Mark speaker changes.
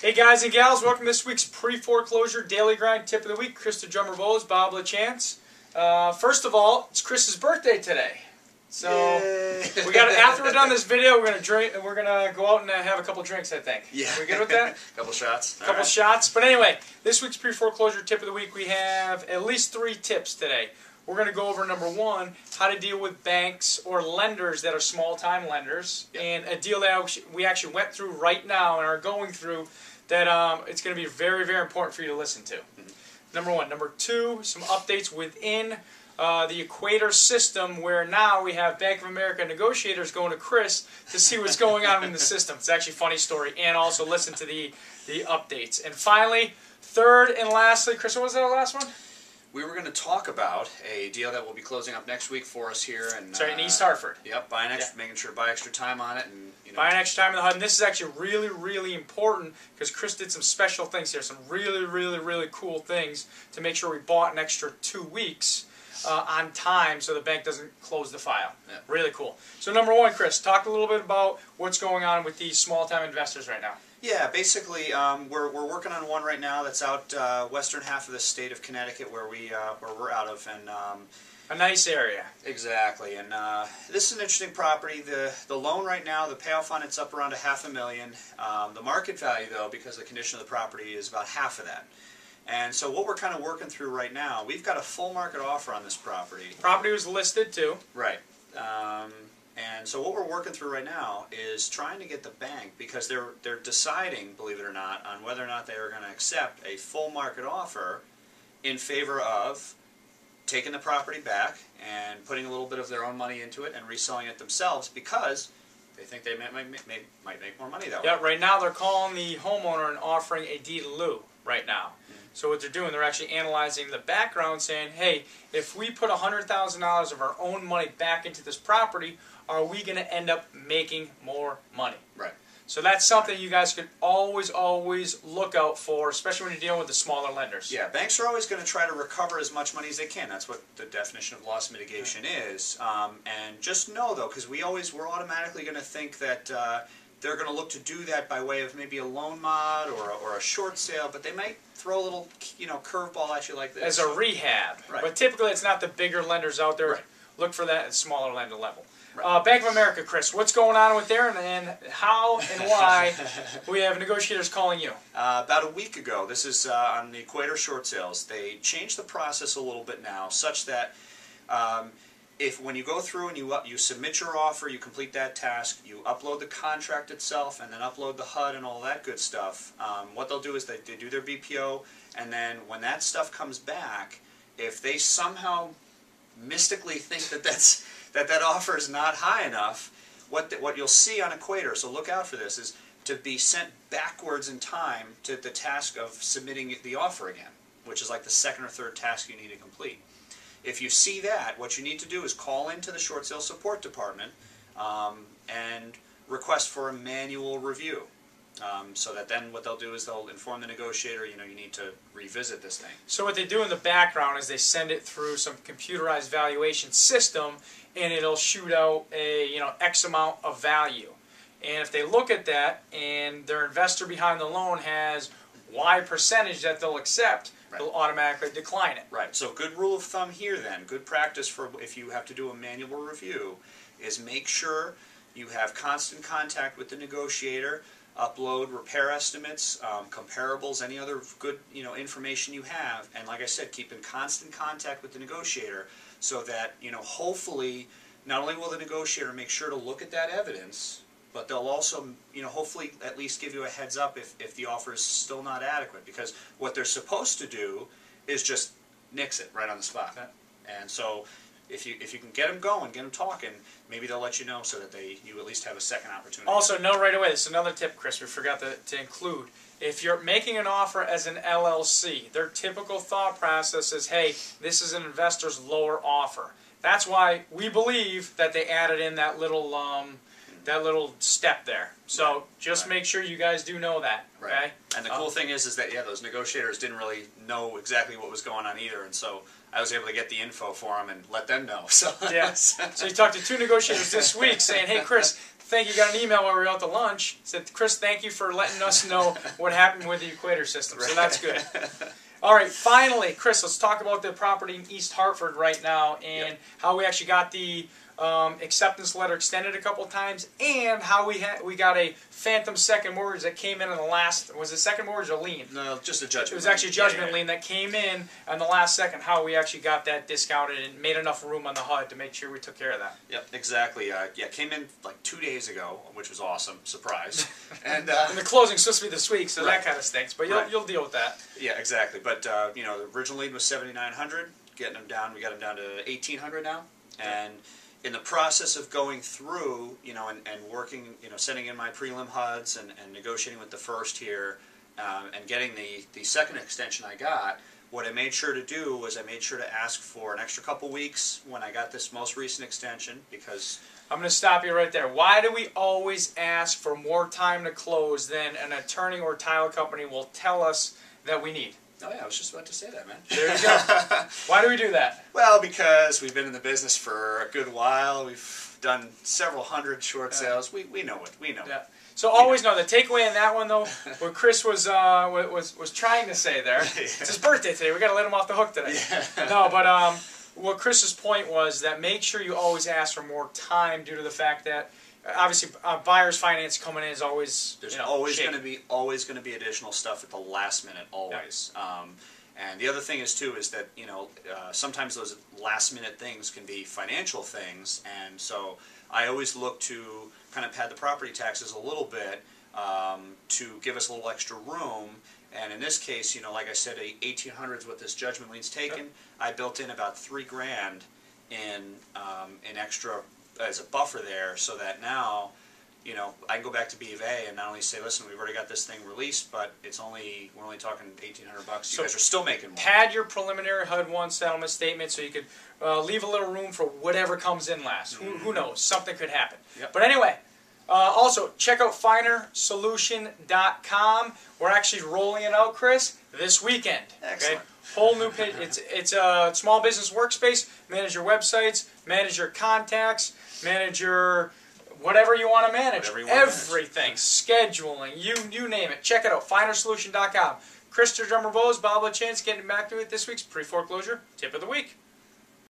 Speaker 1: Hey guys and gals, welcome to this week's pre-foreclosure daily grind tip of the week. Chris the Drummer Bowles, Bob LaChance. First of all, it's Chris's birthday today. So we got after we're done this video, we're gonna drink. We're gonna go out and have a couple drinks. I think.
Speaker 2: Yeah.
Speaker 1: We good with that?
Speaker 2: Couple shots.
Speaker 1: Couple shots. But anyway, this week's pre-foreclosure tip of the week, we have at least 3 tips today. We're going to go over number 1, how to deal with banks or lenders that are small-time lenders, and a deal that we actually went through right now and are going through that it's going to be very, very important for you to listen to. Number 1. Number 2, some updates within the Equator system, where now we have Bank of America negotiators going to Chris to see what's going on in the system. It's actually a funny story, and also listen to the updates. And finally, third and lastly, Chris, what was that last one?
Speaker 2: We were going to talk about a deal that will be closing up next week for us here in
Speaker 1: East Hartford.
Speaker 2: Yep, making sure to buy extra time on it, and
Speaker 1: buying extra time in the HUD. And this is actually really, really important because Chris did some special things here, some really, really, really cool things to make sure we bought an extra 2 weeks on time so the bank doesn't close the file.
Speaker 2: Yep.
Speaker 1: Really cool. So number 1, Chris, talk a little bit about what's going on with these small-time investors right now.
Speaker 2: Yeah, basically, we're working on one right now that's out western half of the state of Connecticut, where we're out of, and
Speaker 1: a nice area.
Speaker 2: Exactly, and this is an interesting property. The loan right now, the payoff on it's up around $500,000. The market value, though, because of the condition of the property, is about half of that. And so what we're kind of working through right now, we've got a full market offer on this property.
Speaker 1: Property was listed too.
Speaker 2: Right. And so what we're working through right now is trying to get the bank, because they're deciding, believe it or not, on whether or not they are going to accept a full market offer in favor of taking the property back and putting a little bit of their own money into it and reselling it themselves, because they think they might make more money that way.
Speaker 1: Yeah, right now they're calling the homeowner and offering a deed in lieu right now. So what they're doing, they're actually analyzing the background, saying, hey, if we put $100,000 of our own money back into this property, are we going to end up making more money?
Speaker 2: Right.
Speaker 1: So that's something you guys could always, always look out for, especially when you're dealing with the smaller lenders.
Speaker 2: Yeah, banks are always going to try to recover as much money as they can. That's what the definition of loss mitigation is. And just know, though, because we're automatically going to think that they're going to look to do that by way of maybe a loan mod or a short sale, but they might throw a little curveball at you like this.
Speaker 1: As a rehab.
Speaker 2: Right.
Speaker 1: But typically it's not the bigger lenders out there.
Speaker 2: Right.
Speaker 1: Look for that at smaller lender level.
Speaker 2: Right.
Speaker 1: Bank of America, Chris, what's going on with there, and how and why we have negotiators calling you?
Speaker 2: About a week ago, this is on the Equator short sales, they changed the process a little bit now, such that when you go through and you submit your offer, you complete that task, you upload the contract itself, and then upload the HUD and all that good stuff, what they'll do is they do their BPO, and then when that stuff comes back, if they somehow mystically think that offer is not high enough, what you'll see on Equator, so look out for this, is to be sent backwards in time to the task of submitting the offer again, which is like the second or third task you need to complete. If you see that, what you need to do is call into the short sale support department and request for a manual review. So that then what they'll do is they'll inform the negotiator, you need to revisit this thing.
Speaker 1: So what they do in the background is they send it through some computerized valuation system, and it'll shoot out a X amount of value. And if they look at that and their investor behind the loan has Y percentage that they'll accept, right, they'll automatically decline it.
Speaker 2: Right. So good rule of thumb here then, good practice for if you have to do a manual review, is make sure you have constant contact with the negotiator. Upload repair estimates, comparables, any other good information you have, and like I said, keep in constant contact with the negotiator, so that hopefully not only will the negotiator make sure to look at that evidence, but they'll also hopefully at least give you a heads up if the offer is still not adequate, because what they're supposed to do is just nix it right on the spot. And so if you can get them going, get them talking, maybe they'll let you know so that you at least have a second opportunity.
Speaker 1: Also, know right away, this is another tip, Chris, we forgot to include. If you're making an offer as an LLC, their typical thought process is, hey, this is an investor's lower offer. That's why we believe that they added in that little step there. So just make sure you guys do know that.
Speaker 2: Right.
Speaker 1: Okay?
Speaker 2: And the cool thing is that those negotiators didn't really know exactly what was going on either, and so I was able to get the info for them and let them know. So
Speaker 1: yeah. So you talked to 2 negotiators this week saying, hey, Chris, think you got an email while we were out to lunch. It said, Chris, thank you for letting us know what happened with the Equator system. So that's good. All right, finally, Chris, let's talk about the property in East Hartford right now and how we actually got the acceptance letter extended a couple times, and how we got a phantom second mortgage that came in the last, was it second mortgage or lien?
Speaker 2: No, just a judgment.
Speaker 1: It was actually a judgment lien that came in on the last second, how we actually got that discounted and made enough room on the HUD to make sure we took care of that.
Speaker 2: Yep, exactly. Came in like 2 days ago, which was awesome. Surprise. And
Speaker 1: the closing's supposed to be this week, so
Speaker 2: right.
Speaker 1: that kind of stinks, but you'll deal with that.
Speaker 2: Yeah, exactly. But, you know, the original lien was $7,900. Getting them down, we got them down to $1,800 now. And in the process of going through, you know, and working, you know, sending in my prelim HUDs and negotiating with the first here, and getting the second extension I got, what I made sure to do was I made sure to ask for an extra couple weeks when I got this most recent extension, because...
Speaker 1: I'm going to stop you right there. Why do we always ask for more time to close than an attorney or title company will tell us that we need?
Speaker 2: Oh yeah, I was just about to say that, man.
Speaker 1: There you go. Why do we do that?
Speaker 2: Well, because we've been in the business for a good while. We've done several hundred short sales. We know it. We know.
Speaker 1: Yeah. So always know the takeaway in that one, though, what Chris was trying to say there.
Speaker 2: Yeah.
Speaker 1: It's his birthday today. We got to let him off the hook today.
Speaker 2: Yeah.
Speaker 1: No, but what Chris's point was that make sure you always ask for more time due to the fact that obviously buyer's finance coming in is always
Speaker 2: there's always going to be additional stuff at the last minute, always. Yeah. And the other thing is too is that, you know, sometimes those last minute things can be financial things, and so I always look to kind of pad the property taxes a little bit to give us a little extra room. And in this case, you know, like I said, $1,800 is what this judgment lien's taken. Yep. I built in about $3,000 in extra as a buffer there, so that now, you know, I can go back to B of A and not only say, listen, we've already got this thing released, but we're only talking $1,800. You guys are still making more.
Speaker 1: Pad your preliminary HUD-1 settlement statement so you could leave a little room for whatever comes in last. Mm-hmm. Who knows? Something could happen. Yep. But anyway, also check out finersolution.com. We're actually rolling it out, Chris, this weekend.
Speaker 2: Excellent.
Speaker 1: Okay? Whole new page. It's a small business workspace. Manage your websites, manage your contacts, manage your whatever you want to manage. Everything. Scheduling. You name it. Check it out. Finersolution.com. Chris Drummer Bose, Bob Lachance getting back to it this week's pre-foreclosure tip of the week.